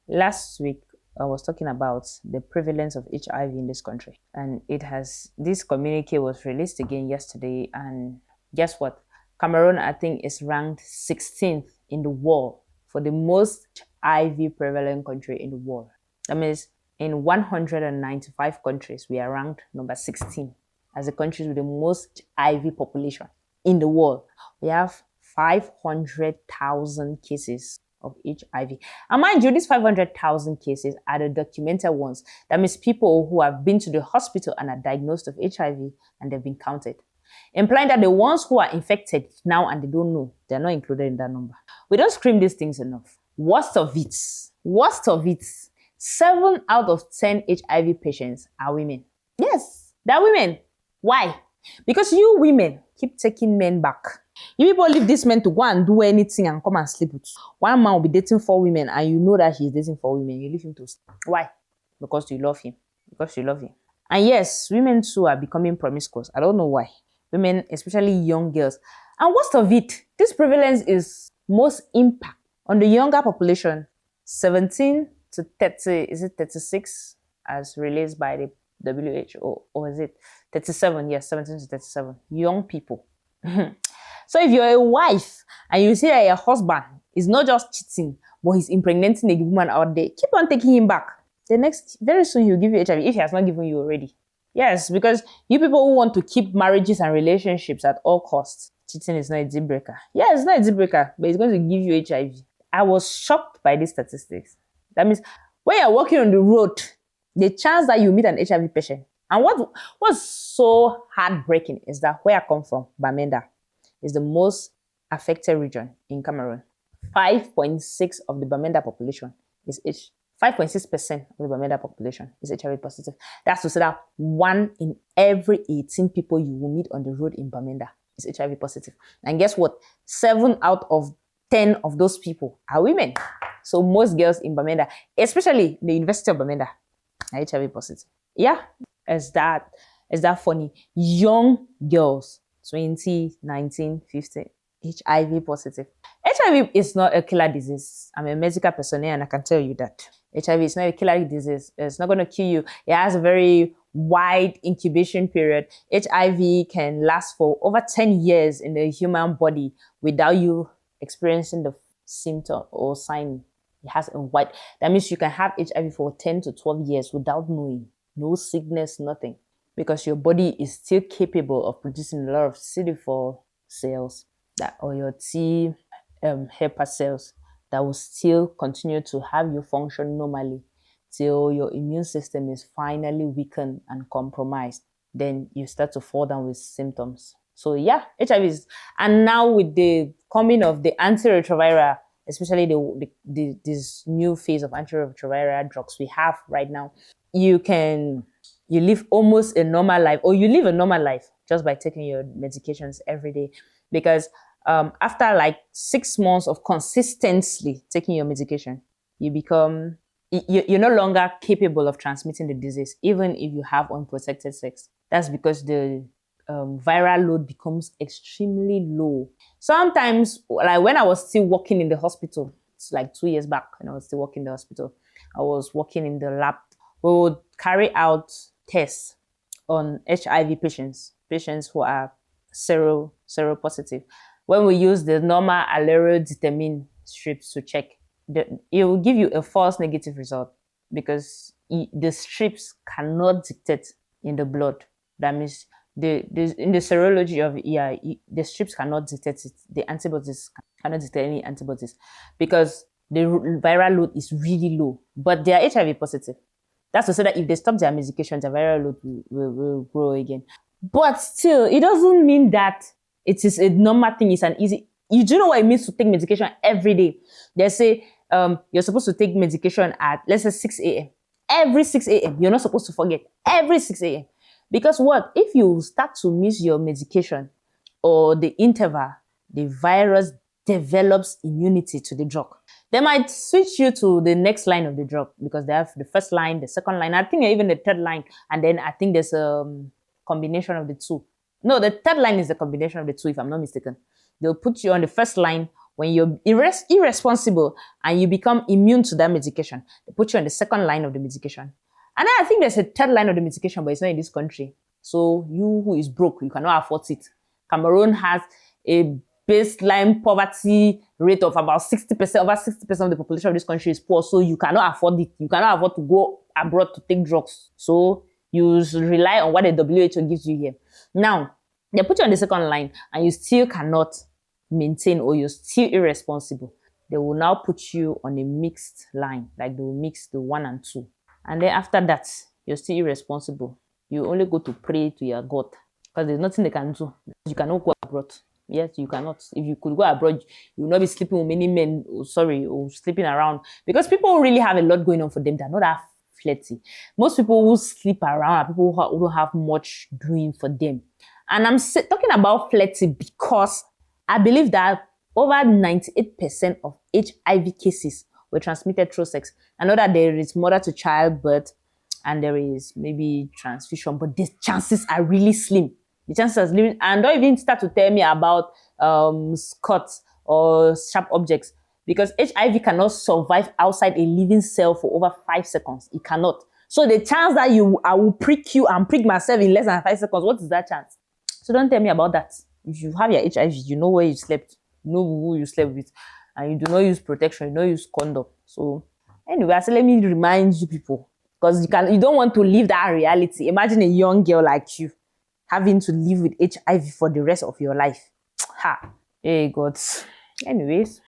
Last week, I was talking about the prevalence of HIV in this country, and this communique was released again yesterday. And guess what? Cameroon, I think, is ranked 16th in the world for the most HIV prevalent country in the world. That means in 195 countries, we are ranked number 16 as the countries with the most HIV population in the world. We have 500,000 cases of HIV. And mind you, these 500,000 cases are the documented ones. That means people who have been to the hospital and are diagnosed of HIV and they've been counted. Implying that the ones who are infected now and they don't know, they're not included in that number. We don't scream these things enough. Worst of it, 7 out of 10 HIV patients are women. Yes, they're women. Why? Because you women keep taking men back. You people leave this man to go and do anything and come and sleep with. One man will be dating 4 women and you know that he's dating 4 women. You leave him to sleep. Why? Because you love him. Because you love him. And yes, women too are becoming promiscuous. I don't know why. Women, especially young girls. And worst of it, this prevalence is most impact on the younger population, 17 to 30, is it 36 as released by the WHO, or is it 37? Yes, 17 to 37. Young people. So if you're a wife and you see that your husband is not just cheating, but he's impregnating a woman out there, keep on taking him back. Very soon he'll give you HIV if he has not given you already. Yes, because you people who want to keep marriages and relationships at all costs, cheating is not a deal breaker. Yeah, it's not a deal breaker, but it's going to give you HIV. I was shocked by these statistics. That means when you're walking on the road, the chance that you meet an HIV patient, and what's so heartbreaking is that where I come from, Bamenda, is the most affected region in Cameroon. 5.6% of the Bamenda population is 5.6% of the Bamenda population is HIV positive. That's to say that 1 in every 18 people you will meet on the road in Bamenda is HIV positive. And guess what? 7 out of 10 of those people are women. So most girls in Bamenda, especially the University of Bamenda, are HIV positive. Yeah, is that funny? Young girls, 20, 19, 15, HIV positive. HIV is not a killer disease. I'm a medical personnel and I can tell you that. HIV is not a killer disease. It's not going to kill you. It has a very wide incubation period. HIV can last for over 10 years in the human body without you experiencing the symptom or sign. It has a wide. That means you can have HIV for 10 to 12 years without knowing. No sickness, nothing. Because your body is still capable of producing a lot of CD4 cells or your T helper cells that will still continue to have you function normally till your immune system is finally weakened and compromised. Then you start to fall down with symptoms. So yeah, HIV is, and now with the coming of the antiretroviral, especially this new phase of antiretroviral drugs we have right now, you live almost a normal life, or you live a normal life just by taking your medications every day. Because after like 6 months of consistently taking your medication, you're no longer capable of transmitting the disease, even if you have unprotected sex. That's because the viral load becomes extremely low. Sometimes, like when I was still working in the hospital, it's like 2 years back, when I was still working in the hospital, I was working in the lab. We would carry out tests on HIV patients who are seropositive. When we use the normal allele-determined strips to check, it will give you a false negative result because the strips cannot dictate in the blood. That means in the serology of the strips cannot dictate it. The antibodies cannot dictate any antibodies because the viral load is really low, but they are HIV positive. That's to say that if they stop their medication, the viral load will grow again. But still, it doesn't mean that it is a normal thing. It's an easy. You do know what it means to take medication every day. They say you're supposed to take medication at, let's say, 6 a.m. Every 6 a.m. You're not supposed to forget. Every 6 a.m. Because what? If you start to miss your medication or the interval, the virus develops immunity to the drug. They might switch you to the next line of the drug because they have the first line, the second line, I think even the third line. And then I think there's a combination of the two. No, the third line is the combination of the two, if I'm not mistaken. They'll put you on the first line When you're irresponsible and you become immune to that medication, they put you on the second line of the medication. And then I think there's a third line of the medication, but it's not in this country. So you who is broke, you cannot afford it. Cameroon has a baseline poverty rate of about 60%. Over 60% of the population of this country is poor. So you cannot afford it. You cannot afford to go abroad to take drugs. So you rely on what the WHO gives you here. Now, they put you on the second line and you still cannot maintain, or you're still irresponsible. They will now put you on a mixed line, like they will mix the 1 and 2. And then after that, you're still irresponsible. You only go to pray to your God because there's nothing they can do. You cannot go abroad. Yes, you cannot. If you could go abroad, you will not be sleeping with many men, or sleeping around, because people really have a lot going on for them. They're not that flirty. Most people who sleep around are people who don't have much doing for them. And I'm talking about flirty because I believe that over 98% of HIV cases were transmitted through sex. I know that there is mother to child birth and there is maybe transfusion, but the chances are really slim. The chances are slim. And don't even start to tell me about cuts or sharp objects, because HIV cannot survive outside a living cell for over 5 seconds. It cannot. So the chance that I will prick you and prick myself in less than 5 seconds, what is that chance? So don't tell me about that. If you have your HIV, you know where you slept, you know who you slept with, and you do not use protection, you don't use condom. So anyway, so let me remind you people, because you don't want to live that reality. Imagine a young girl like you having to live with HIV for the rest of your life. Ha! Hey God. Anyways.